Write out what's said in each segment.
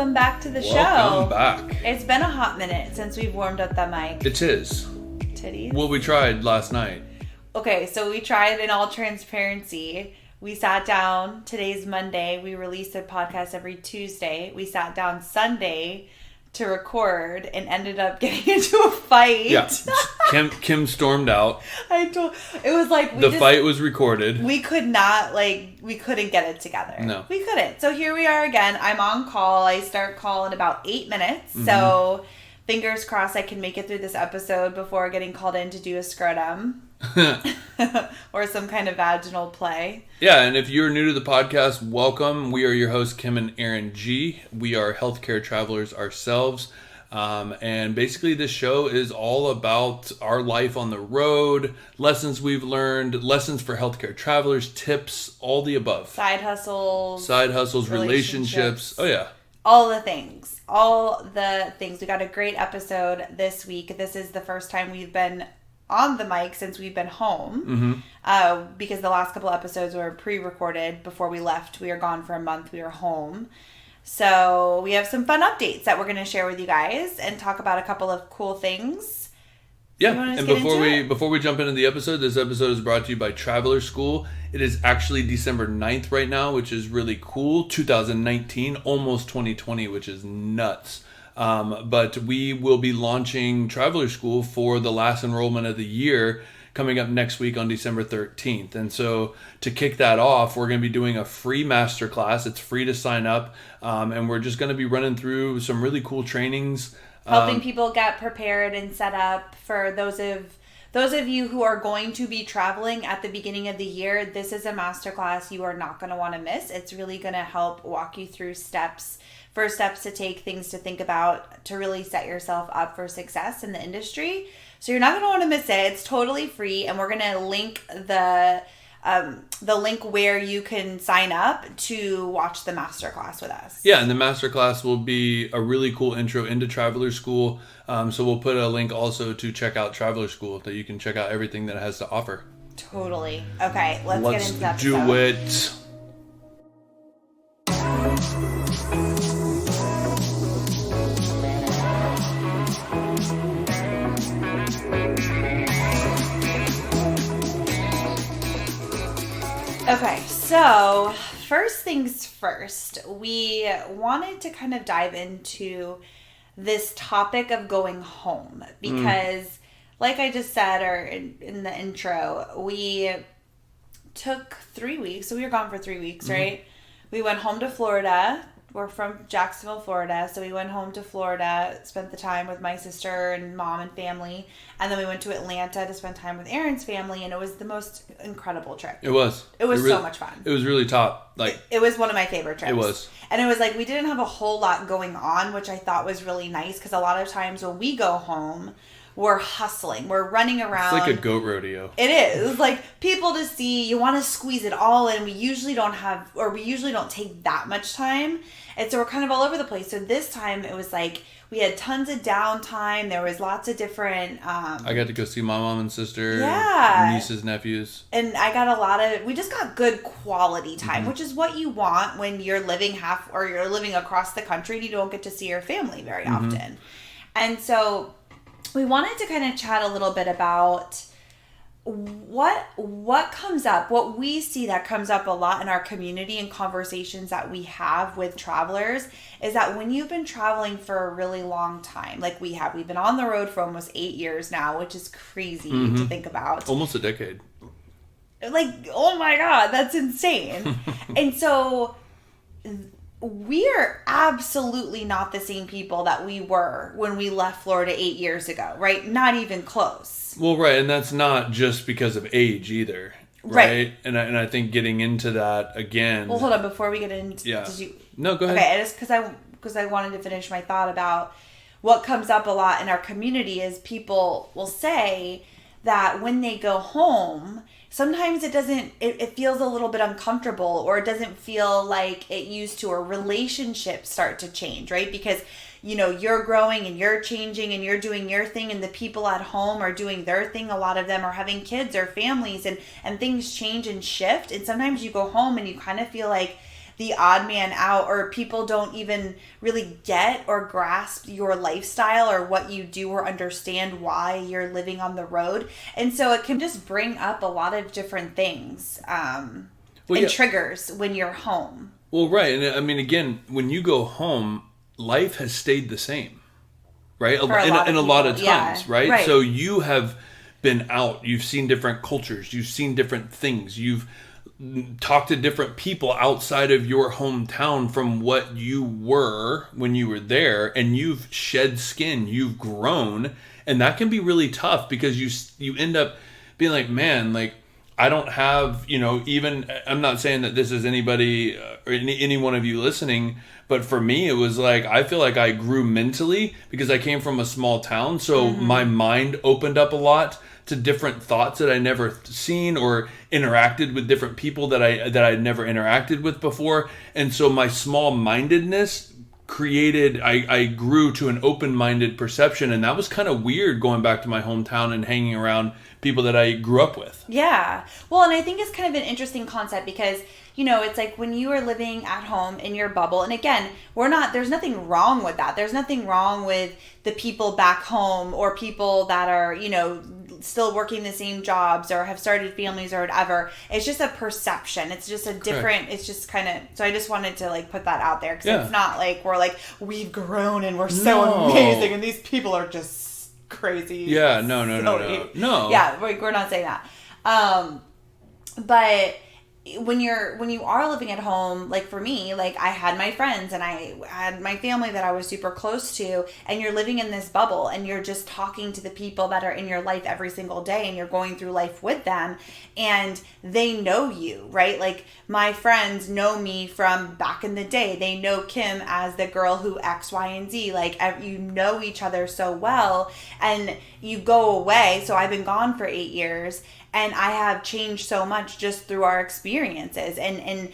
welcome back to the show. Welcome back. It's been a hot minute since we've warmed up that mic. It is. Titties? Well, we tried last night. Okay, so we tried in all transparency. We sat down. Today's Monday. We release a podcast every Tuesday. We sat down Sunday to record and ended up getting into a fight. Yeah. Kim stormed out. It was like... The fight was recorded. We could not, we couldn't get it together. No. We couldn't. So here we are again. I'm on call. I start call in about 8 minutes. Mm-hmm. So fingers crossed I can make it through this episode before getting called in to do a scrotum. Or some kind of vaginal play. Yeah, and if you're new to the podcast, welcome. We are your hosts, Kim and Aaron G. We are healthcare travelers ourselves. And basically this show is all about our life on the road, lessons we've learned, lessons for healthcare travelers, tips, all the above. Side hustles, relationships. Oh, yeah. All the things. We got a great episode this week. This is the first time we've been on the mic since we've been home. Mm-hmm. Because the last couple episodes were pre-recorded before we left. We were gone for a month. We were home. So we have some fun updates that we're going to share with you guys and talk about a couple of cool things. Yeah, and before we jump into the episode, this episode is brought to you by Traveler School. It is actually December 9th right now, which is really cool. 2019, almost 2020, which is nuts. But we will be launching Traveler School for the last enrollment of the year coming up next week on December 13th. And so to kick that off, we're going to be doing a free masterclass. It's free to sign up. And we're just going to be running through some really cool trainings. Helping people get prepared and set up for those of you who are going to be traveling at the beginning of the year. This is a masterclass you are not going to want to miss. It's really going to help walk you through first steps to take, things to think about to really set yourself up for success in the industry. So you're not going to want to miss it. It's totally free, and we're going to link the link where you can sign up to watch the masterclass with us. Yeah, and the masterclass will be a really cool intro into Traveler School. So we'll put a link also to check out Traveler School that you can check out everything that it has to offer. Totally. Okay, let's get into that. Do it. Okay, so first things first, we wanted to kind of dive into this topic of going home because like I just said, or in the intro, we took 3 weeks. So we were gone for 3 weeks, right? We went home to Florida. We're from Jacksonville, Florida. So we went home to Florida, spent the time with my sister and mom and family. And then we went to Atlanta to spend time with Aaron's family. And it was the most incredible trip. It was. So much fun. It was really top. It was one of my favorite trips. It was. And it was like we didn't have a whole lot going on, which I thought was really nice. Because a lot of times when we go home, we're hustling. We're running around. It's like a goat rodeo. It is. Like people to see. You want to squeeze it all in. We usually don't take that much time. And so we're kind of all over the place. So this time it was like we had tons of downtime. There was lots of different... I got to go see my mom and sister. Yeah. Nieces, nephews. And I got we just got good quality time, which is what you want when you're living you're living across the country and you don't get to see your family very often. And so we wanted to kind of chat a little bit about what comes up, what we see that comes up a lot in our community and conversations that we have with travelers is that when you've been traveling for a really long time, like we've been on the road for almost 8 years now, which is crazy to think about. Almost a decade. Like, oh my God, that's insane. And so we are absolutely not the same people that we were when we left Florida 8 years ago, right? Not even close. Well, right, and that's not just because of age either, right? And I think getting into that again... Well, hold on, before we get into... Yeah. No, go ahead. Okay, just because I wanted to finish my thought about what comes up a lot in our community is people will say that when they go home... Sometimes it feels a little bit uncomfortable or it doesn't feel like it used to, or relationships start to change, right? Because, you're growing and you're changing and you're doing your thing and the people at home are doing their thing. A lot of them are having kids or families and things change and shift. And sometimes you go home and you kind of feel like the odd man out, or people don't even really get or grasp your lifestyle or what you do or understand why you're living on the road. And so it can just bring up a lot of different things and triggers when you're home. Well, right. And I mean, again, when you go home, life has stayed the same, right? In a lot of times, right? So you have been out, you've seen different cultures, you've seen different things, you've talked to different people outside of your hometown from what you were when you were there, and you've shed skin, you've grown, and that can be really tough because you end up being like, man, like, I don't have, even, I'm not saying that this is anybody or any one of you listening, but for me, it was like, I feel like I grew mentally because I came from a small town. So my mind opened up a lot to different thoughts that I never seen, or interacted with different people that I'd never interacted with before. And so my small-mindedness created, I grew to an open-minded perception. And that was kind of weird going back to my hometown and hanging around people that I grew up with. Yeah. Well, and I think it's kind of an interesting concept because, it's like when you are living at home in your bubble, and again, there's nothing wrong with that. There's nothing wrong with the people back home or people that are, still working the same jobs or have started families or whatever. It's just a perception. It's just a different, It's just kind of, so I just wanted to like put that out there because it's not like we're like, we've grown and we're so amazing and these people are just crazy. Yeah, no. Yeah, we're not saying that. But when you are living at home, like for me, like I had my friends and I had my family that I was super close to, and you're living in this bubble and you're just talking to the people that are in your life every single day and you're going through life with them and they know you, right? Like my friends know me from back in the day. They know Kim as the girl who X, Y, and Z. Like you know each other so well, and you go away. So I've been gone for 8 years. And I have changed so much just through our experiences and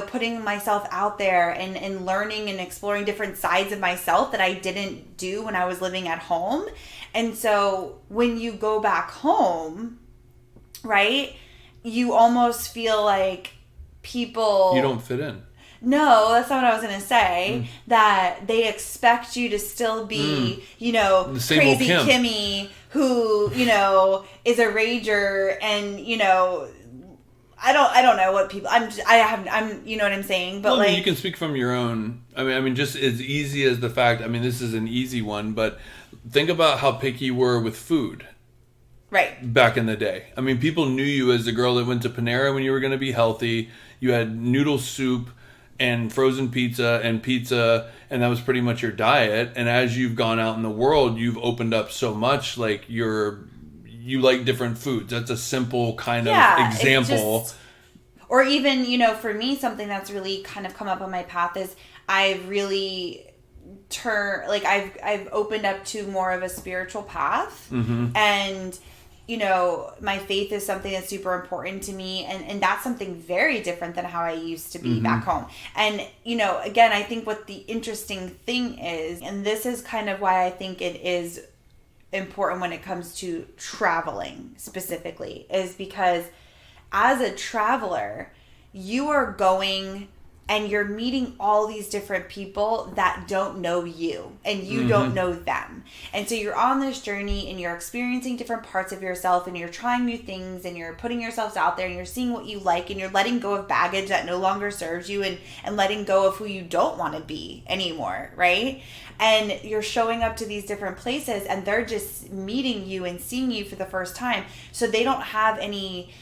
putting myself out there and learning and exploring different sides of myself that I didn't do when I was living at home. And so when you go back home, right, you almost feel like people... You don't fit in. No, that's not what I was going to say. That they expect you to still be, crazy Kimmy who, is a rager and, I don't know what people, I'm, you know what I'm saying? But well, you can speak from your own, I mean, just as easy as the fact, this is an easy one, but think about how picky you were with food. Right. Back in the day. People knew you as the girl that went to Panera when you were going to be healthy. You had noodle soup and frozen pizza, and that was pretty much your diet. And as you've gone out in the world, you've opened up so much, like you like different foods. That's a simple kind of example. Or even, for me, something that's really kind of come up on my path is I've really I've opened up to more of a spiritual path. And my faith is something that's super important to me. And that's something very different than how I used to be back home. And, again, I think what the interesting thing is, and this is kind of why I think it is important when it comes to traveling specifically, is because as a traveler, you are going and you're meeting all these different people that don't know you and you don't know them. And so you're on this journey and you're experiencing different parts of yourself and you're trying new things and you're putting yourselves out there and you're seeing what you like and you're letting go of baggage that no longer serves you and letting go of who you don't want to be anymore, right? And you're showing up to these different places and they're just meeting you and seeing you for the first time. So they don't have any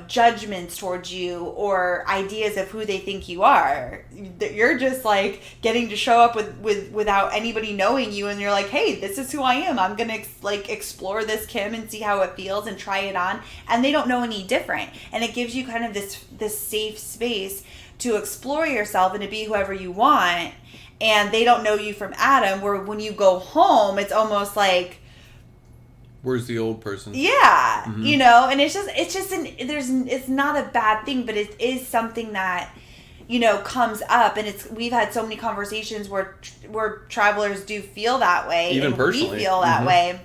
judgments towards you or ideas of who they think you are. You're just like getting to show up without anybody knowing you, and you're like, hey, this is who I am. I'm gonna explore this Kim and see how it feels and try it on. And they don't know any different, and it gives you kind of this safe space to explore yourself and to be whoever you want. And they don't know you from Adam, where when you go home, it's almost like, where's the old person? Yeah, and it's not a bad thing, but it is something that, comes up, and we've had so many conversations where travelers do feel that way, even personally. We feel that way,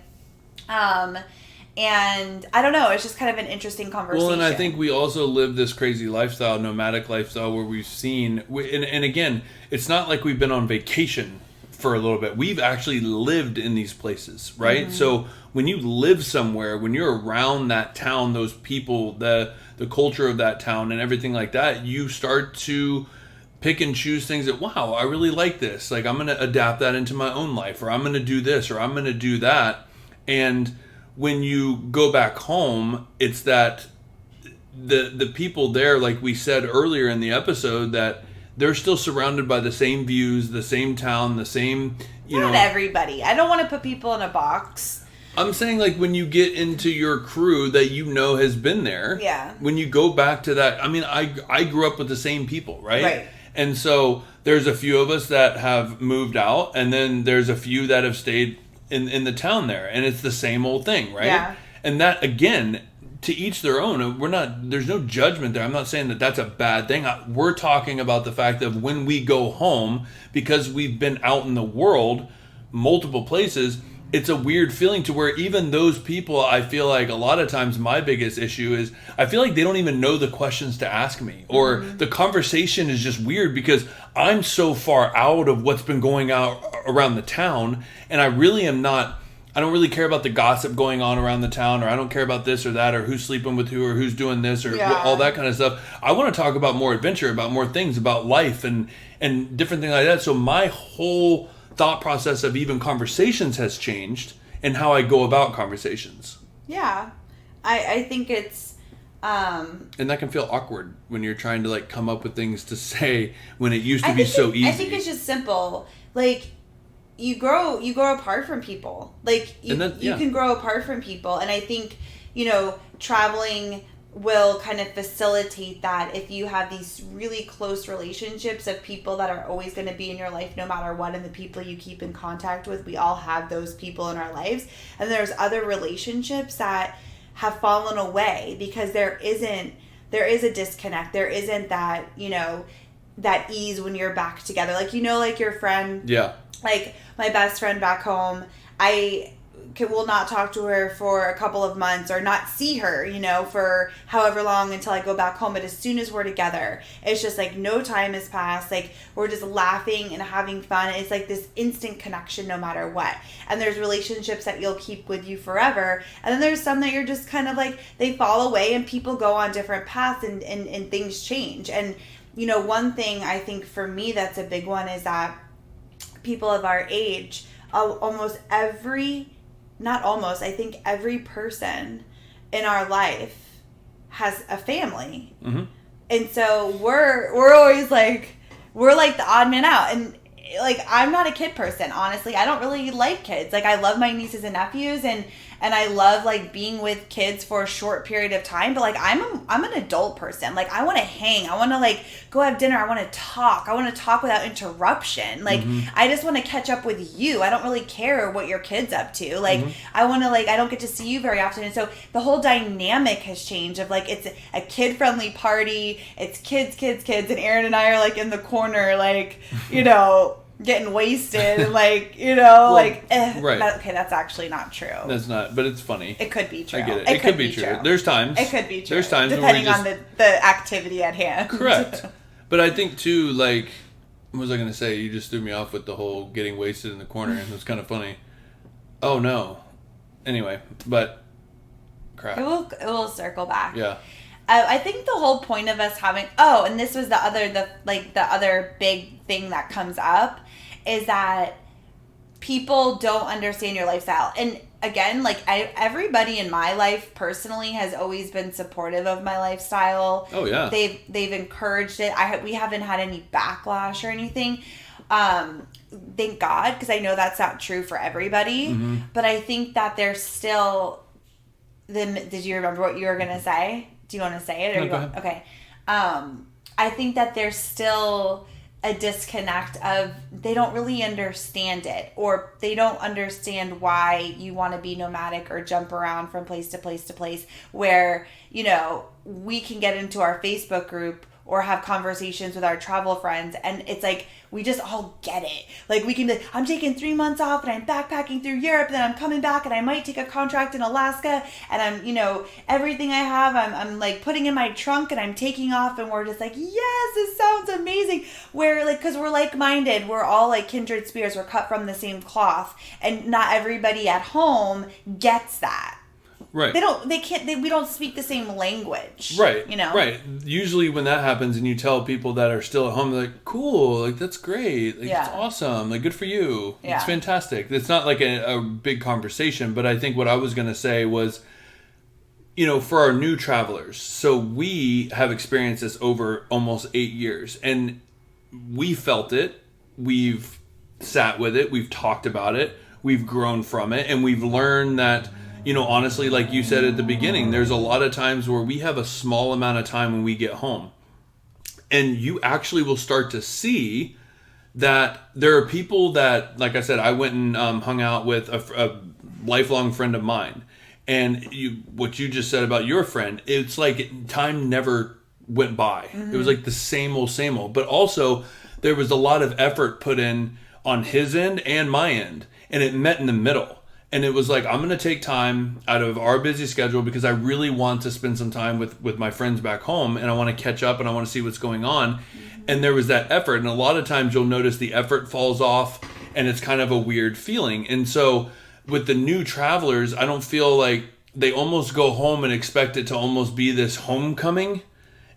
And I don't know, it's just kind of an interesting conversation. Well, and I think we also live this crazy lifestyle, nomadic lifestyle, where we've seen, and again, it's not like we've been on vacation for a little bit. We've actually lived in these places, right? So when you live somewhere, when you're around that town, those people, the culture of that town and everything like that, you start to pick and choose things that, wow, I really like this. Like, I'm going to adapt that into my own life, or I'm going to do this, or I'm going to do that. And when you go back home, it's that the people there, like we said earlier in the episode, that they're still surrounded by the same views, the same town, the same, Not everybody. I don't want to put people in a box. I'm saying, like, when you get into your crew that has been there. Yeah. When you go back to that, I mean, I grew up with the same people, right? Right. And so there's a few of us that have moved out, and then there's a few that have stayed in the town there, and it's the same old thing, right? Yeah. And that, again, to each their own. There's no judgment there. I'm not saying that that's a bad thing. We're talking about the fact of when we go home, because we've been out in the world, multiple places, it's a weird feeling to where even those people, I feel like a lot of times my biggest issue is I feel like they don't even know the questions to ask me, or the conversation is just weird because I'm so far out of what's been going out around the town, and I don't really care about the gossip going on around the town, or I don't care about this or that, or who's sleeping with who, or who's doing this, or all that kind of stuff. I want to talk about more adventure, about more things, about life and different things like that. So my whole thought process of even conversations has changed, and how I go about conversations. Yeah. I think it's and that can feel awkward when you're trying to like come up with things to say when it used to be so easy. I think it's just simple. Like, you grow apart from people. Like, you can grow apart from people, and I think, traveling will kind of facilitate that if you have these really close relationships of people that are always going to be in your life no matter what, and the people you keep in contact with. We all have those people in our lives, and there's other relationships that have fallen away because there is a disconnect. There isn't that, that ease when you're back together. Like, like your friend, like my best friend back home, I will not talk to her for a couple of months, or not see her, for however long until I go back home. But as soon as we're together, it's just like no time has passed. Like, we're just laughing and having fun. It's like this instant connection no matter what. And there's relationships that you'll keep with you forever. And then there's some that you're just kind of like, they fall away and people go on different paths and things change. And, one thing I think for me that's a big one is that people of our age, I think every person in our life has a family. Mm-hmm. And so we're always like, we're like the odd man out. And like, I'm not a kid person, honestly. I don't really like kids. Like, I love my nieces and nephews, and I love like being with kids for a short period of time. But like, I'm an adult person. Like, I want to hang. I want to like go have dinner. I want to talk. I want to talk without interruption. Like, I just want to catch up with you. I don't really care what your kid's up to. Like, I want to like, I don't get to see you very often. And so the whole dynamic has changed of like, it's a kid friendly party. It's kids. And Aaron and I are like in the corner, like, getting wasted and like, right. Okay, that's actually not true. That's not, but it's funny. It could be true. I get it. It could be true. There's times. It could be true. There's times depending on the activity at hand. Correct. But I think too, like, what was I going to say? You just threw me off with the whole getting wasted in the corner. It was kind of funny. Oh no. Anyway, but crap. It will circle back. Yeah. I think the whole point of us having, and this was the other big thing that comes up, is that people don't understand your lifestyle. And again, like, everybody in my life personally has always been supportive of my lifestyle. Oh yeah. They've encouraged it. We haven't had any backlash or anything. Thank God, because I know that's not true for everybody. Mm-hmm. But I think that there's still did you remember what you were gonna say? Do you want to say it? Or no, go ahead. Okay. I think that there's still a disconnect of they don't really understand it, or they don't understand why you want to be nomadic or jump around from place to place to place, where, we can get into our Facebook group or have conversations with our travel friends, and it's like we just all get it. Like we can be like, I'm taking 3 months off and I'm backpacking through Europe, and then I'm coming back and I might take a contract in Alaska, and I'm, everything I have, I'm like putting in my trunk and I'm taking off, and we're just like, yes, this sounds amazing. We're like, because we're like-minded, we're all like kindred spirits, we're cut from the same cloth, and not everybody at home gets that. Right. We don't speak the same language. Right. Right. Usually when that happens and you tell people that are still at home, they're like, cool, like that's great. Like it's awesome. Like good for you. Yeah. It's fantastic. It's not like a big conversation, but I think what I was going to say was, for our new travelers. So we have experienced this over almost 8 years, and we felt it. We've sat with it. We've talked about it. We've grown from it, and we've learned that, honestly, like you said at the beginning, there's a lot of times where we have a small amount of time when we get home. And you actually will start to see that there are people that, like I said, I went and hung out with a lifelong friend of mine. And what you just said about your friend, it's like time never went by. Mm-hmm. It was like the same old. But also, there was a lot of effort put in on his end and my end. And it met in the middle. And it was like, I'm going to take time out of our busy schedule because I really want to spend some time with my friends back home, and I want to catch up and I want to see what's going on. Mm-hmm. And there was that effort. And a lot of times you'll notice the effort falls off and it's kind of a weird feeling. And so with the new travelers, I don't feel like they almost go home and expect it to almost be this homecoming.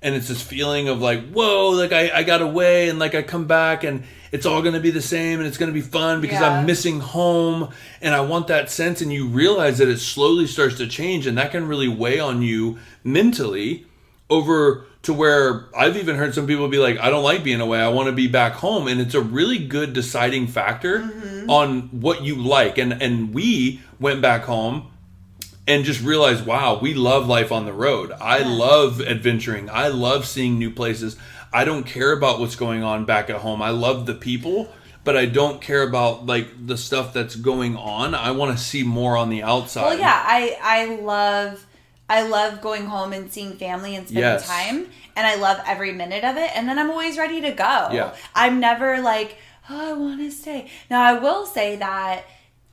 And it's this feeling of like, whoa, like I got away and like I come back and it's all going to be the same and it's going to be fun because I'm missing home and I want that sense. And you realize that it slowly starts to change, and that can really weigh on you mentally over to where I've even heard some people be like, I don't like being away. I want to be back home. And it's a really good deciding factor on what you like. And we went back home and just realized, wow, we love life on the road. I love adventuring. I love seeing new places. I don't care about what's going on back at home. I love the people, but I don't care about like the stuff that's going on. I want to see more on the outside. Well, yeah, I love going home and seeing family and spending time, and I love every minute of it. And then I'm always ready to go. Yeah. I'm never like, oh, I want to stay. Now, I will say that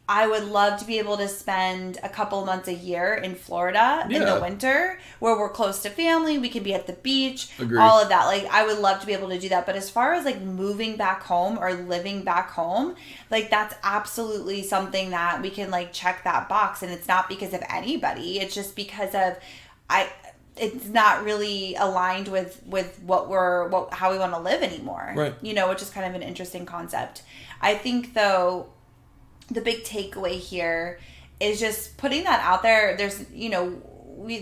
I would love to be able to spend a couple months a year in Florida in the winter, where we're close to family, we can be at the beach, all of that. Like, I would love to be able to do that. But as far as like moving back home or living back home, like that's absolutely something that we can like check that box. And it's not because of anybody. It's just because of it's not really aligned with how we want to live anymore. Right. Which is kind of an interesting concept. I think though, the big takeaway here is just putting that out there. There's,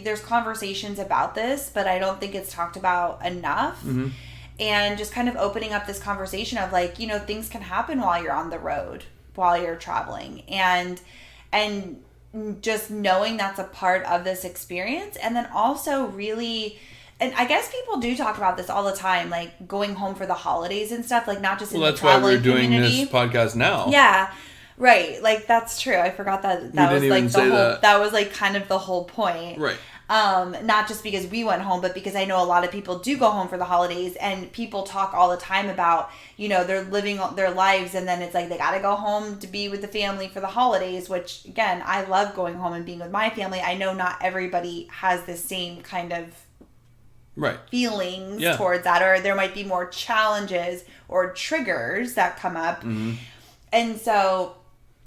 there's conversations about this, but I don't think it's talked about enough. Mm-hmm. And just kind of opening up this conversation of like, things can happen while you're on the road, while you're traveling, and just knowing that's a part of this experience. And then also really, and I guess people do talk about this all the time, like going home for the holidays and stuff, like not just in the traveling community. Well, that's why we're doing this podcast now. Yeah. Right, like that's true. I forgot that was like the whole. That was like kind of the whole point. Right. Not just because we went home, but because I know a lot of people do go home for the holidays, and people talk all the time about they're living their lives, and then it's like they got to go home to be with the family for the holidays. Which again, I love going home and being with my family. I know not everybody has the same kind of feelings towards that, or there might be more challenges or triggers that come up, and so.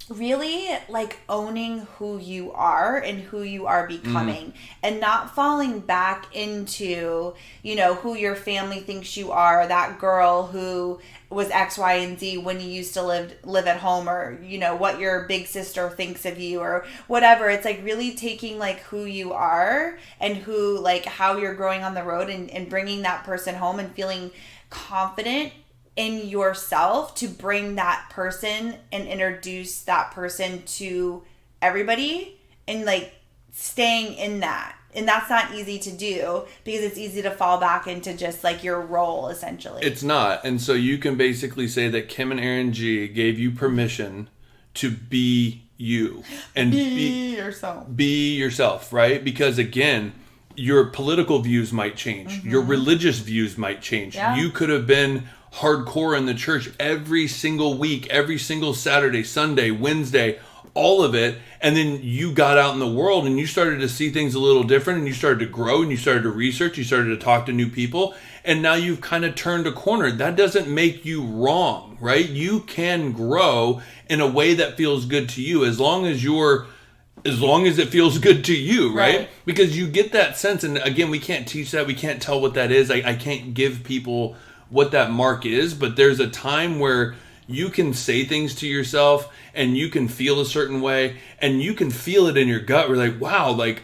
Really like owning who you are and who you are becoming, and not falling back into, who your family thinks you are, that girl who was X, Y, and Z when you used to live at home, or, what your big sister thinks of you or whatever. It's like really taking like who you are and who, like how you're growing on the road, and bringing that person home and feeling confident in yourself to bring that person and introduce that person to everybody, and like staying in that. And that's not easy to do because it's easy to fall back into just like your role essentially. It's not. And so you can basically say that Kim and Aaron G gave you permission to be you and be yourself. Be yourself, right? Because again, your political views might change. Your religious views might change. Yeah. You could have been hardcore in the church every single week, every single Saturday, Sunday, Wednesday, all of it. And then you got out in the world and you started to see things a little different, and you started to grow and you started to research, you started to talk to new people. And now you've kind of turned a corner. That doesn't make you wrong, right? You can grow in a way that feels good to you as long as it feels good to you, right? Because you get that sense. And again, we can't teach that. We can't tell what that is. I can't give people what that mark is, but there's a time where you can say things to yourself and you can feel a certain way and you can feel it in your gut. We're like, wow, like,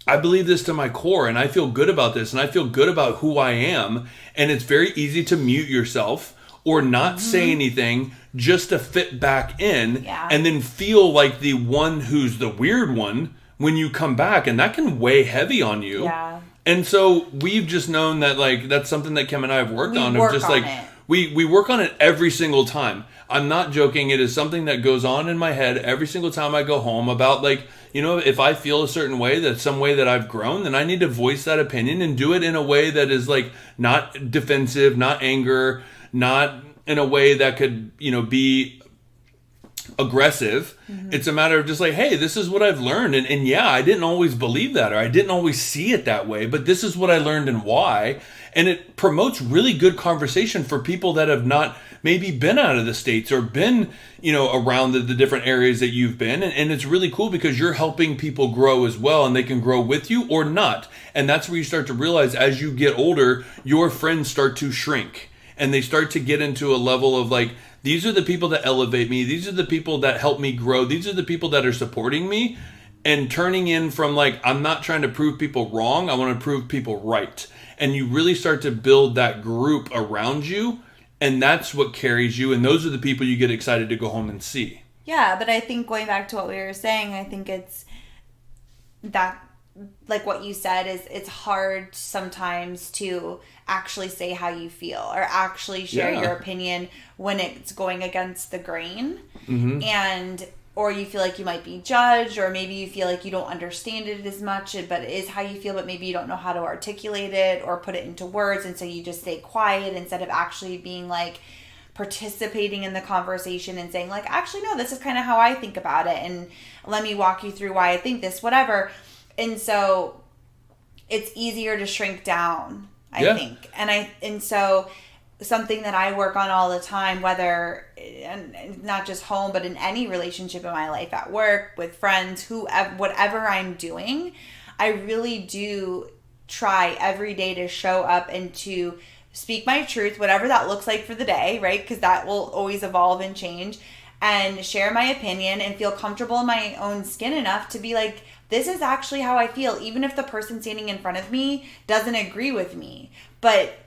I believe this to my core and I feel good about this and I feel good about who I am. And it's very easy to mute yourself or not say anything just to fit back in and then feel like the one who's the weird one when you come back. And that can weigh heavy on you. Yeah. And so we've just known that, like, that's something that Kim and I have worked on. Of just like, we work on it every single time. I'm not joking. It is something that goes on in my head every single time I go home about, like, you know, if I feel a certain way, that's some way that I've grown, then I need to voice that opinion and do it in a way that is, like, not defensive, not anger, not in a way that could, you know, be aggressive. It's a matter of just like, hey, this is what I've learned. And yeah, I didn't always believe that, or I didn't always see it that way, but this is what I learned and why. And it promotes really good conversation for people that have not maybe been out of the States or been, you know, around the different areas that you've been. And it's really cool because you're helping people grow as well, and they can grow with you or not. And that's where you start to realize as you get older, your friends start to shrink and they start to get into a level of like, these are the people that elevate me. These are the people that help me grow. These are the people that are supporting me. And turning in from like, I'm not trying to prove people wrong. I want to prove people right. And you really start to build that group around you. And that's what carries you. And those are the people you get excited to go home and see. Yeah, but I think going back to what we were saying, I think it's that, like what you said, is it's hard sometimes to actually say how you feel or actually share your opinion when it's going against the grain. And or you feel like you might be judged, or maybe you feel like you don't understand it as much, but it is how you feel, but maybe you don't know how to articulate it or put it into words, and so you just stay quiet instead of actually being like participating in the conversation and saying like, actually, no, this is kind of how I think about it, and let me walk you through why I think this, whatever. And so it's easier to shrink down, I think. And so something that I work on all the time, whether, and not just home, but in any relationship in my life, at work, with friends, whoever, whatever I'm doing, I really do try every day to show up and to speak my truth, whatever that looks like for the day, right? Because that will always evolve and change, and share my opinion and feel comfortable in my own skin enough to be like, this is actually how I feel, even if the person standing in front of me doesn't agree with me. But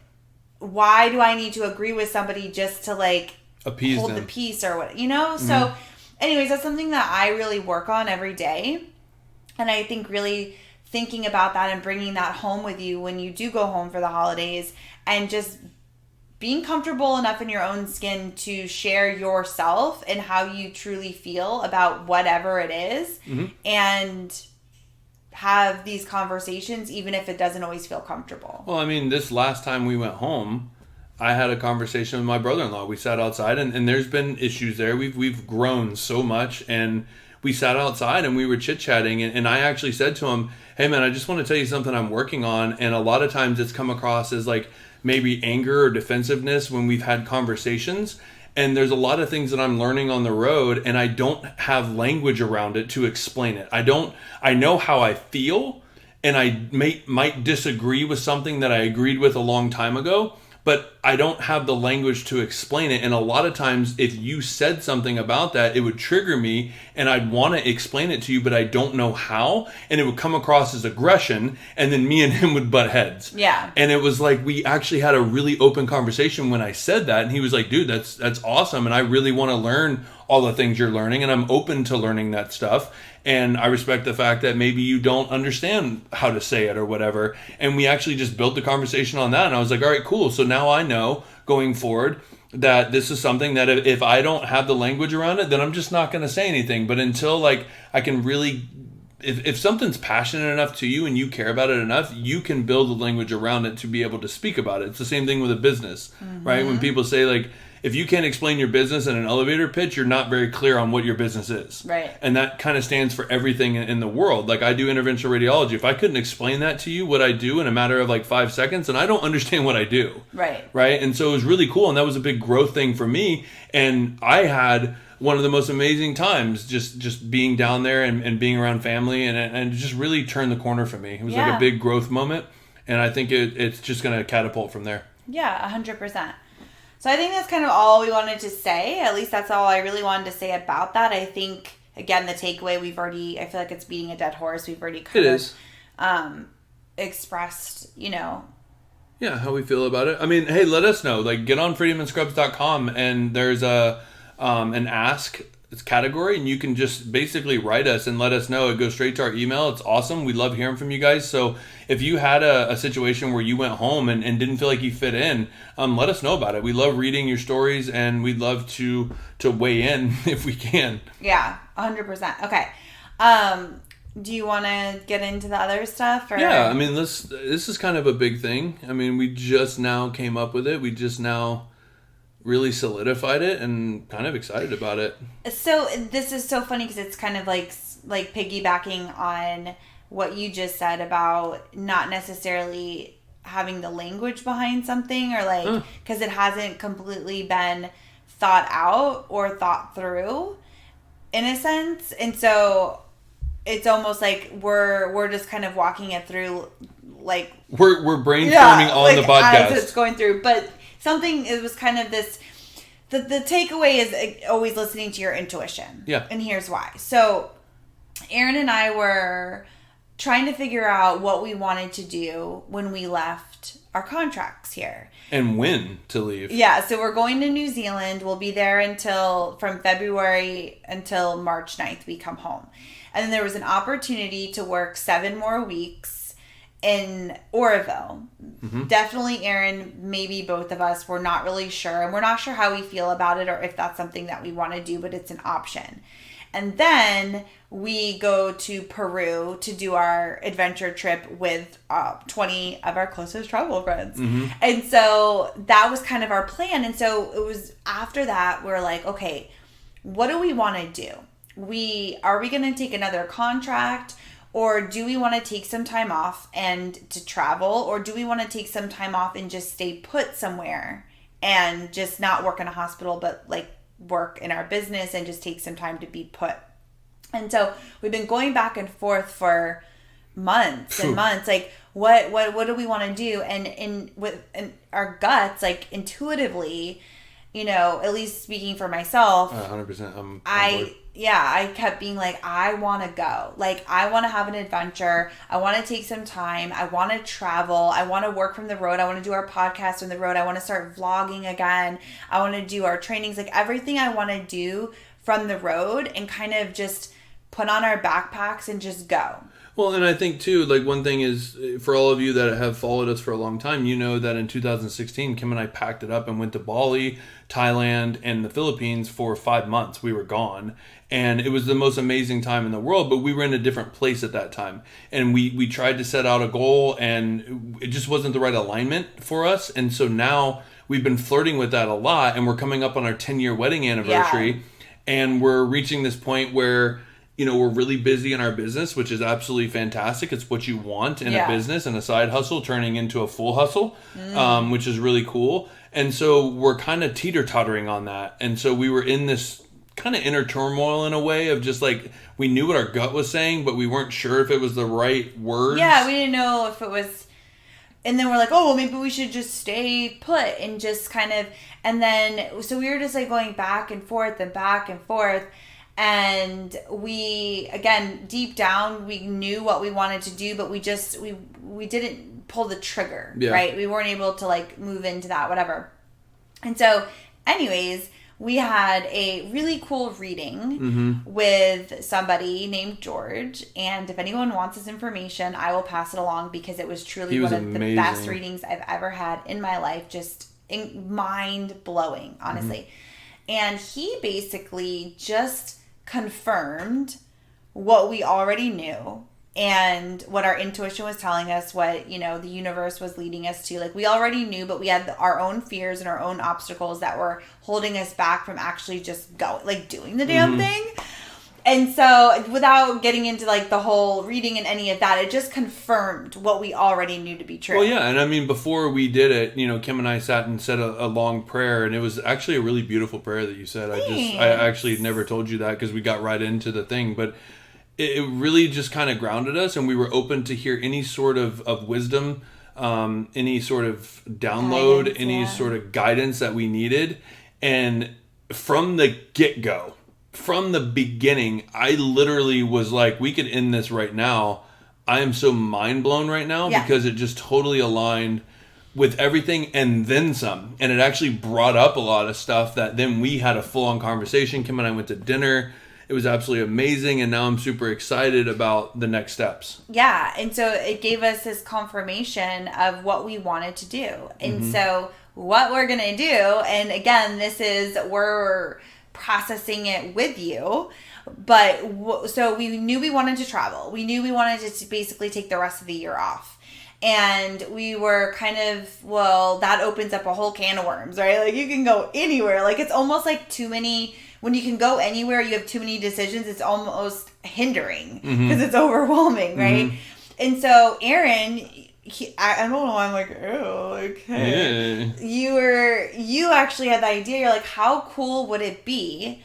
why do I need to agree with somebody just to like appease hold them, the peace or what, you know? So anyways, that's something that I really work on every day. And I think really thinking about that and bringing that home with you when you do go home for the holidays, and just being comfortable enough in your own skin to share yourself and how you truly feel about whatever it is, and have these conversations even if it doesn't always feel comfortable. Well, I mean, this last time we went home, I had a conversation with my brother-in-law. We sat outside, and there's been issues there. We've grown so much, and we sat outside and we were chit-chatting, and I actually said to him, hey man, I just want to tell you something I'm working on. And a lot of times it's come across as like maybe anger or defensiveness when we've had conversations. And there's a lot of things that I'm learning on the road, and I don't have language around it to explain it. I know how I feel, and I might disagree with something that I agreed with a long time ago, but I don't have the language to explain it. And a lot of times if you said something about that, it would trigger me, and I'd want to explain it to you, but I don't know how, and it would come across as aggression, and then me and him would butt heads. Yeah. And it was like, we actually had a really open conversation when I said that, and he was like, dude, that's awesome, and I really want to learn all the things you're learning, and I'm open to learning that stuff. And I respect the fact that maybe you don't understand how to say it or whatever. And we actually just built the conversation on that. And I was like, all right, cool. So now I know going forward that this is something that if I don't have the language around it, then I'm just not going to say anything. But until like I can really if something's passionate enough to you and you care about it enough, you can build a language around it to be able to speak about it. It's the same thing with a business, right? When people say, like, if you can't explain your business in an elevator pitch, you're not very clear on what your business is. Right. And that kind of stands for everything in the world. Like, I do interventional radiology. If I couldn't explain that to you, what I do in a matter of like 5 seconds, and I don't understand what I do. Right. Right. And so it was really cool. And that was a big growth thing for me. And I had one of the most amazing times just being down there and being around family, and it just really turned the corner for me. It was like a big growth moment. And I think it's just going to catapult from there. Yeah, 100%. So I think that's kind of all we wanted to say. At least that's all I really wanted to say about that. I think, again, the takeaway I feel like it's beating a dead horse. We've already kind of expressed, Yeah, how we feel about it. I mean, hey, let us know. Like, get on freedomandscrubs.com, and there's an ask category, and you can just basically write us and let us know. It goes straight to our email. It's awesome. We love hearing from you guys. So if you had a situation where you went home and didn't feel like you fit in, let us know about it. We love reading your stories, and we'd love to weigh in if we can. Yeah, 100%. Okay. Do you want to get into the other stuff? Or? Yeah, I mean, this is kind of a big thing. I mean, we just now came up with it. We just now really solidified it, and kind of excited about it. So this is so funny because it's kind of like piggybacking on what you just said about not necessarily having the language behind something, or like because it hasn't completely been thought out or thought through in a sense. And so it's almost like we're just kind of walking it through, like we're brainstorming on the podcast as it's going through. But it was kind of this, the takeaway is always listening to your intuition. Yeah. And here's why. So Aaron and I were trying to figure out what we wanted to do when we left our contracts here. And when to leave. Yeah. So we're going to New Zealand. We'll be there from February until March 9th we come home. And then there was an opportunity to work 7 more weeks in Oroville. Mm-hmm. Definitely Aaron, maybe both of us, we're not really sure. And we're not sure how we feel about it or if that's something that we want to do, but it's an option. And then we go to Peru to do our adventure trip with 20 of our closest travel friends. Mm-hmm. And so that was kind of our plan. And so it was after that, we're like, okay, what do we want to do? Are we going to take another contract? Or do we want to take some time off and to travel? Or do we want to take some time off and just stay put somewhere and just not work in a hospital, but like work in our business and just take some time to be put? And so we've been going back and forth for months and months. Like, what do we want to do? And in our guts, like intuitively, at least speaking for myself, 100%. I kept being like, I want to go. Like, I want to have an adventure. I want to take some time. I want to travel. I want to work from the road. I want to do our podcast from the road. I want to start vlogging again. I want to do our trainings. Like, everything I want to do from the road and kind of just put on our backpacks and just go. Well, and I think, too, like, one thing is, for all of you that have followed us for a long time, you know that in 2016, Kim and I packed it up and went to Bali, Thailand, and the Philippines for 5 months. We were gone. And it was the most amazing time in the world, but we were in a different place at that time. And we tried to set out a goal, and it just wasn't the right alignment for us. And so now we've been flirting with that a lot, and we're coming up on our 10-year wedding anniversary. Yeah. And we're reaching this point where, we're really busy in our business, which is absolutely fantastic. It's what you want in a business, and a side hustle turning into a full hustle, which is really cool. And so we're kind of teeter-tottering on that. And so we were in this kind of inner turmoil in a way of just like, we knew what our gut was saying, but we weren't sure if it was the right words. Yeah, we didn't know if it was. And then we're like, oh, well, maybe we should just stay put and just kind of. And then, so we were just like going back and forth and back and forth. And we, again, deep down, we knew what we wanted to do, but we didn't pull the trigger, right? We weren't able to like move into that, whatever. And so anyways, we had a really cool reading with somebody named George. And if anyone wants this information, I will pass it along because it was truly one of the best readings I've ever had in my life. Just mind blowing, honestly. And he basically just confirmed what we already knew and what our intuition was telling us, what, you know, the universe was leading us to. Like, we already knew, but we had our own fears and our own obstacles that were holding us back from actually just doing the damn thing. And so, without getting into, like, the whole reading and any of that, it just confirmed what we already knew to be true. Well, yeah, and I mean, before we did it, you know, Kim and I sat and said a long prayer, and it was actually a really beautiful prayer that you said. Thanks. I actually never told you that because we got right into the thing, but it really just kind of grounded us, and we were open to hear any sort of wisdom, any sort of download, any sort of guidance that we needed. And from the get-go, from the beginning, I literally was like, we could end this right now. I am so mind blown right now because it just totally aligned with everything and then some. And it actually brought up a lot of stuff that then we had a full on conversation. Kim and I went to dinner. It was absolutely amazing. And now I'm super excited about the next steps. Yeah. And so it gave us this confirmation of what we wanted to do. And so what we're going to do, and again, we're processing it with you, but so we knew we wanted to travel. We knew we wanted to basically take the rest of the year off. And we were kind of, well, that opens up a whole can of worms, right? Like, you can go anywhere. Like, it's almost like too many, when you can go anywhere, you have too many decisions, it's almost hindering because it's overwhelming, right? And so Aaron, I don't know why I'm like, oh, okay. Yeah. You actually had the idea. You're like, how cool would it be?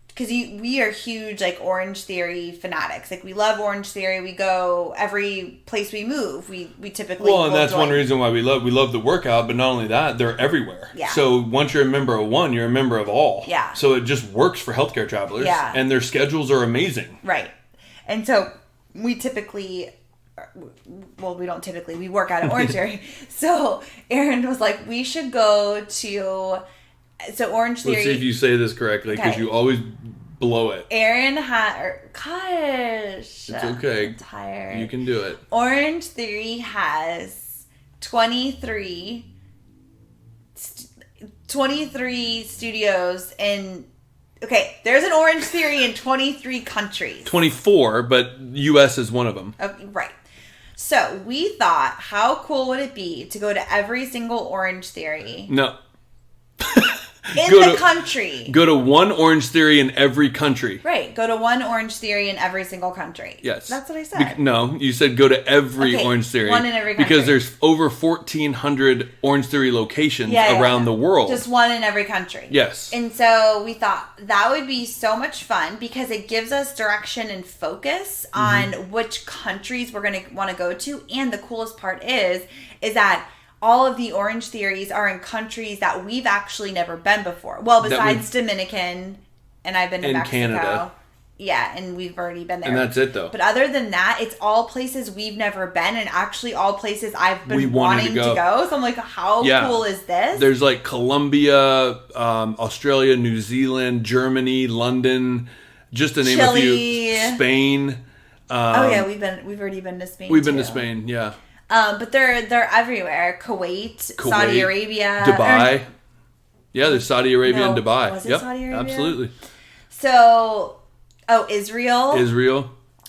Because we are huge, like, Orange Theory fanatics. Like, we love Orange Theory. We go every place we move. We typically and that's one reason why we love the workout. But not only that, they're everywhere. Yeah. So once you're a member of one, you're a member of all. Yeah. So it just works for healthcare travelers. Yeah. And their schedules are amazing. Right. And so we typically. Well, we don't typically. We work out at Orange Theory. So Aaron was like, we should go to... So Orange Theory... Let's see if you say this correctly, because you always blow it. Aaron had... Gosh. It's okay. I'm tired. You can do it. Orange Theory has 23 studios in... Okay, there's an Orange Theory in 23 countries. 24, but U.S. is one of them. Okay, right. So we thought, how cool would it be to go to every single Orange Theory? No. Country. Go to one Orange Theory in every country. Right. Go to one Orange Theory in every single country. Yes. That's what I said. No, you said go to every Orange Theory. One in every country. Because there's over 1,400 Orange Theory locations around the world. Just one in every country. Yes. And so we thought that would be so much fun because it gives us direction and focus on which countries we're going to want to go to. And the coolest part is that all of the Orange Theories are in countries that we've actually never been before. Well, besides Dominican, and I've been to Mexico. Canada. Yeah, and we've already been there. And that's it, though. But other than that, it's all places we've never been, and actually all places I've been wanting to go. So I'm like, how cool is this? There's like Colombia, Australia, New Zealand, Germany, London, just to name a few. Spain. We've already been to Spain. We've been to Spain, yeah. But they're everywhere. Kuwait, Saudi Arabia, Dubai. There's Saudi Arabia and Dubai. Was it Saudi Arabia? Absolutely. So, Israel.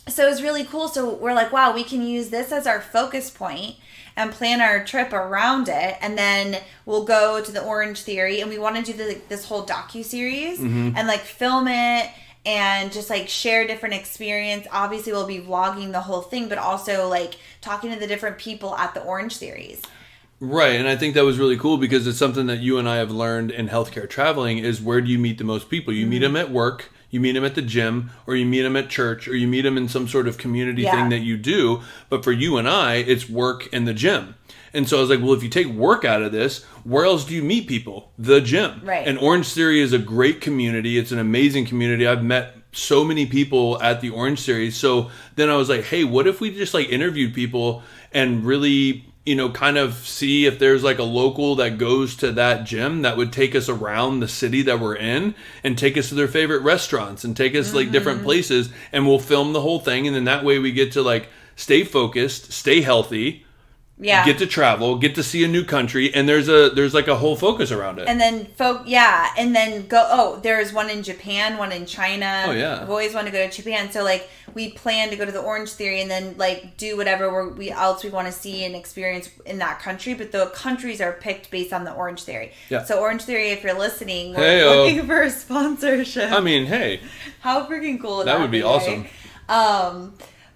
So it's really cool. So we're like, wow, we can use this as our focus point and plan our trip around it, and then we'll go to the Orange Theory, and we want to do this whole docu-series and like film it. And just like share different experience. Obviously, we'll be vlogging the whole thing, but also like talking to the different people at the Orange Theories. Right, and I think that was really cool because it's something that you and I have learned in healthcare traveling is where do you meet the most people? You meet them at work, you meet them at the gym, or you meet them at church, or you meet them in some sort of community thing that you do. But for you and I, it's work and the gym. And so I was like, well, if you take work out of this, where else do you meet people? The gym. Right. And Orange Theory is a great community. It's an amazing community. I've met so many people at the Orange Theory. So then I was like, hey, what if we just like interviewed people and really, kind of see if there's like a local that goes to that gym that would take us around the city that we're in and take us to their favorite restaurants and take us like different places, and we'll film the whole thing. And then that way we get to like stay focused, stay healthy, Yeah. Get to travel, get to see a new country, and there's like a whole focus around it. And then and then there's one in Japan, one in China. Oh yeah. I've always wanted to go to Japan, so like we plan to go to the Orange Theory and then like do whatever we want to see and experience in that country. But the countries are picked based on the Orange Theory. Yeah. So Orange Theory, if you're listening, we're looking for a sponsorship. I mean, hey, how freaking cool would that would be awesome.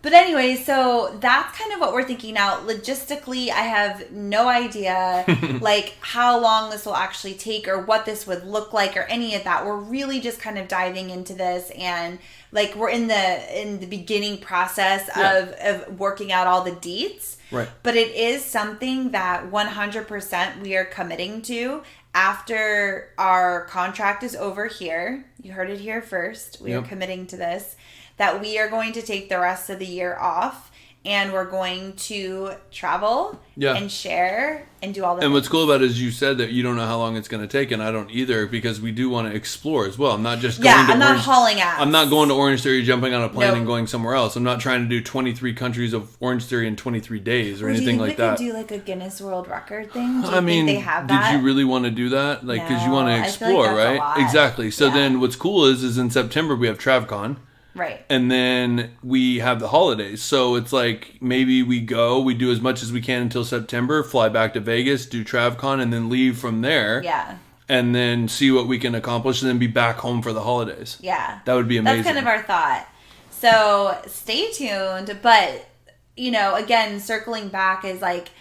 But anyway, so that's kind of what we're thinking now. Logistically, I have no idea like how long this will actually take or what this would look like or any of that. We're really just kind of diving into this, and like we're in the beginning process of working out all the deets. Right. But it is something that 100% we are committing to after our contract is over here. You heard it here first. We are committing to this. That we are going to take the rest of the year off and we're going to travel and share and do all that. And what's cool about it is you said that you don't know how long it's going to take, and I don't either, because we do want to explore as well. I'm not just going to not hauling ass. I'm not going to Orange Theory, jumping on a plane and going somewhere else. I'm not trying to do 23 countries of Orange Theory in 23 days or anything like that. Do you think we could do like a Guinness World Record thing? I mean, think they have that? Did you really want to do that? Like, because you want to explore, I feel like that's a right? lot. Exactly. So then what's cool is in September we have TravCon. Right. And then we have the holidays. So it's like maybe we do as much as we can until September, fly back to Vegas, do TravCon, and then leave from there. Yeah. And then see what we can accomplish and then be back home for the holidays. Yeah. That would be amazing. That's kind of our thought. So stay tuned. But, again, circling back is like,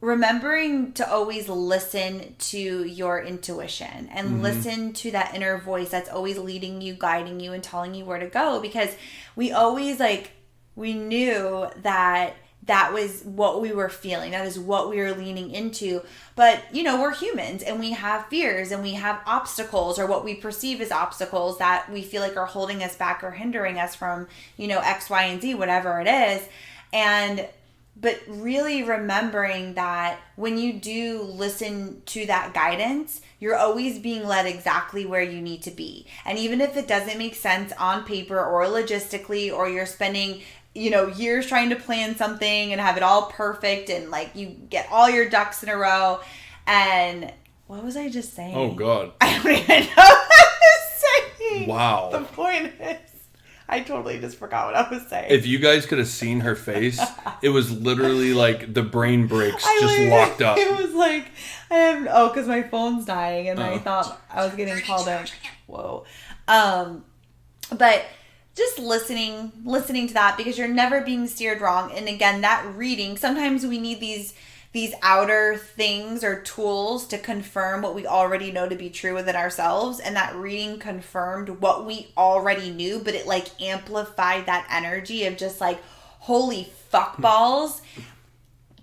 remembering to always listen to your intuition and listen to that inner voice that's always leading you, guiding you, and telling you where to go. Because we always we knew that was what we were feeling. That is what we were leaning into. But, we're humans and we have fears and we have obstacles or what we perceive as obstacles that we feel like are holding us back or hindering us from, X, Y, and Z, whatever it is. But really remembering that when you do listen to that guidance, you're always being led exactly where you need to be. And even if it doesn't make sense on paper or logistically, or you're spending, years trying to plan something and have it all perfect and you get all your ducks in a row. And what was I just saying? Oh, God. I don't even know what I was saying. Wow. The point is, I totally just forgot what I was saying. If you guys could have seen her face, it was literally like the brain breaks just locked up. It was like, because my phone's dying and I thought I was getting called in. Whoa. But just listening to that, because you're never being steered wrong. And again, that reading, sometimes we need these outer things or tools to confirm what we already know to be true within ourselves. And that reading confirmed what we already knew, but it amplified that energy of just holy fuck balls.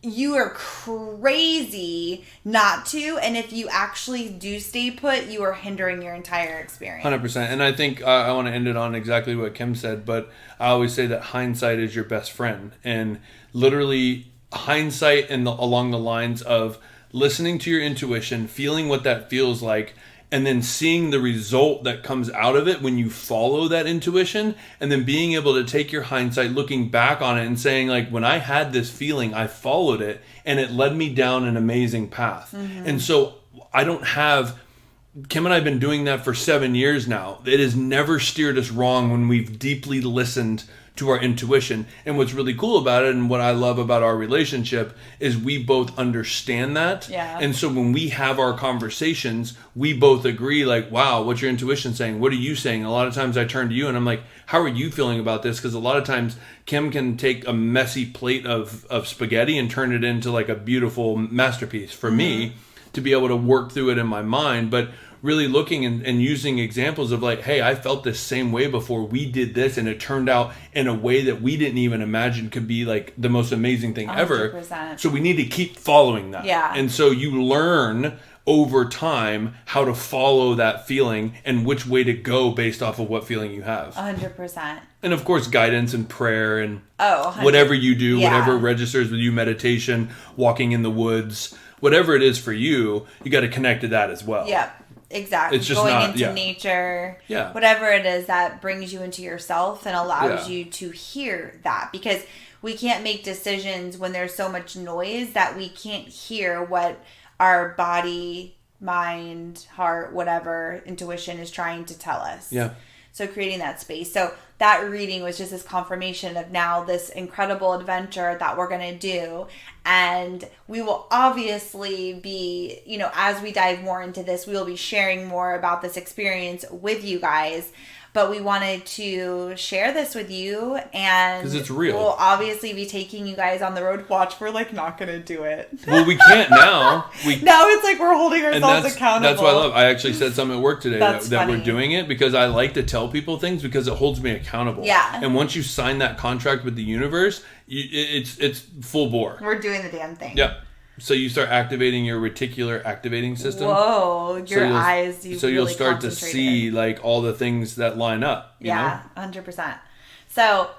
You are crazy not to. And if you actually do stay put, you are hindering your entire experience. 100%. And I think I want to end it on exactly what Kim said, but I always say that hindsight is your best friend. And literally, hindsight along the lines of listening to your intuition, feeling what that feels like, and then seeing the result that comes out of it when you follow that intuition, and then being able to take your hindsight, looking back on it and saying when I had this feeling, I followed it and it led me down an amazing path. And so Kim and I have been doing that for 7 years now. It has never steered us wrong when we've deeply listened to our intuition. And what's really cool about it, and what I love about our relationship, is we both understand that. Yeah. And so when we have our conversations, we both agree, wow, what's your intuition saying? What are you saying? A lot of times I turn to you and I'm like, how are you feeling about this? Because a lot of times Kim can take a messy plate of spaghetti and turn it into a beautiful masterpiece for me to be able to work through it in my mind. But really looking and using examples of hey, I felt this same way before we did this, and it turned out in a way that we didn't even imagine could be the most amazing thing 100%. Ever. So we need to keep following that. Yeah. And so you learn over time how to follow that feeling and which way to go based off of what feeling you have. 100%. And of course, guidance and prayer and 100%. Whatever you do, whatever registers with you, meditation, walking in the woods, whatever it is for you, you got to connect to that as well. Yep. Exactly. It's just going not, into nature. Yeah. Whatever it is that brings you into yourself and allows you to hear that. Because we can't make decisions when there's so much noise that we can't hear what our body, mind, heart, whatever, intuition is trying to tell us. Yeah. So creating that space. So that reading was just this confirmation of now this incredible adventure that we're going to do. And we will obviously be, you know, as we dive more into this, we will be sharing more about this experience with you guys. But we wanted to share this with you, and because it's real. We'll obviously be taking you guys on the road. Watch, we're like not gonna do it. Well, we can't now. Now it's like we're holding ourselves accountable. That's what I love. I actually said something at work today that we're funny. doing it because I like to tell people things because it holds me accountable. Yeah. And once you sign that contract with the universe, it's full bore. We're doing the damn thing. Yep. So you start activating your reticular activating system. Whoa, your eyes. So you'll start to see like all the things that line up. You know? 100%. So,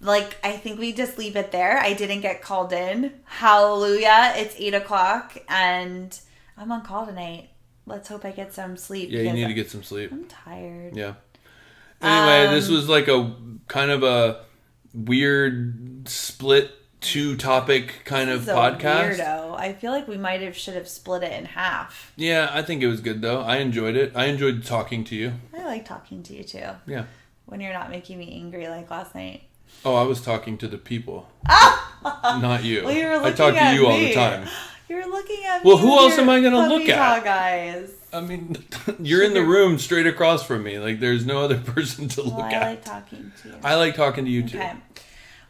like, I think we just leave it there. I didn't get called in. Hallelujah! It's 8:00 and I'm on call tonight. Let's hope I get some sleep. Yeah, you need to get some sleep. I'm tired. Yeah. Anyway, this was like a kind of a weird split 2-topic kind of podcast. Weirdo. I feel like we should have split it in half. Yeah, I think it was good though. I enjoyed it. I enjoyed talking to you. I like talking to you too. Yeah. When you're not making me angry like last night. Oh, I was talking to the people. Not you. Well, you were looking I talk to you all the time. You're looking at me. Well, who else am I going to look at? Guys. I mean, you're in the room straight across from me. Like, there's no other person to look at. I like talking to you. I like talking to you too. Okay.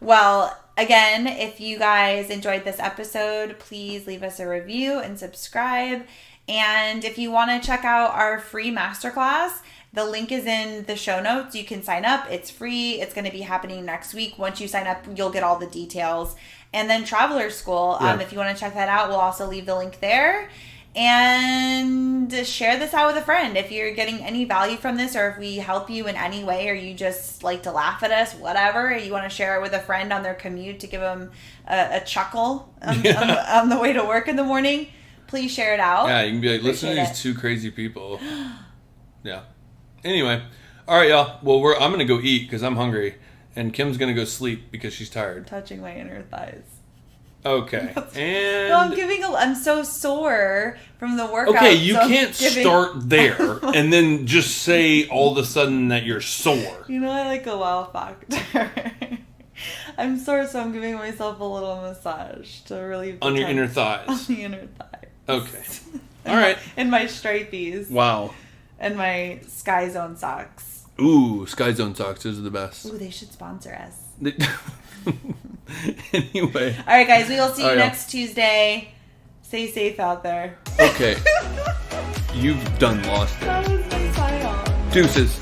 Well, again, if you guys enjoyed this episode, please leave us a review and subscribe. And if you want to check out our free masterclass, the link is in the show notes. You can sign up. It's free. It's going to be happening next week. Once you sign up, you'll get all the details. And then Traveler School, if you want to check that out, we'll also leave the link there. And share this out with a friend if you're getting any value from this, or if we help you in any way, or you just like to laugh at us, whatever. You want to share it with a friend on their commute to give them a chuckle on the way to work in the morning. Please share it out. Yeah, you can be like, listen to these two crazy people. Yeah. Anyway, all right, y'all. Well, I'm gonna go eat because I'm hungry, and Kim's gonna go sleep because she's tired. Touching my inner thighs. Okay. And no, I'm so sore from the workout. Okay, you can't start there and then just say all of a sudden that you're sore. You know, I like a wow factor. I'm sore, so I'm giving myself a little massage to relieve on your inner thighs. On the inner thighs. Okay. All right. And my stripies. Wow. And my Sky Zone socks. Ooh, Sky Zone socks. Those are the best. Ooh, they should sponsor us. Anyway. All right, guys. We will see you next Tuesday. Stay safe out there. Okay. You've done lost it. That was my sign off. Deuces.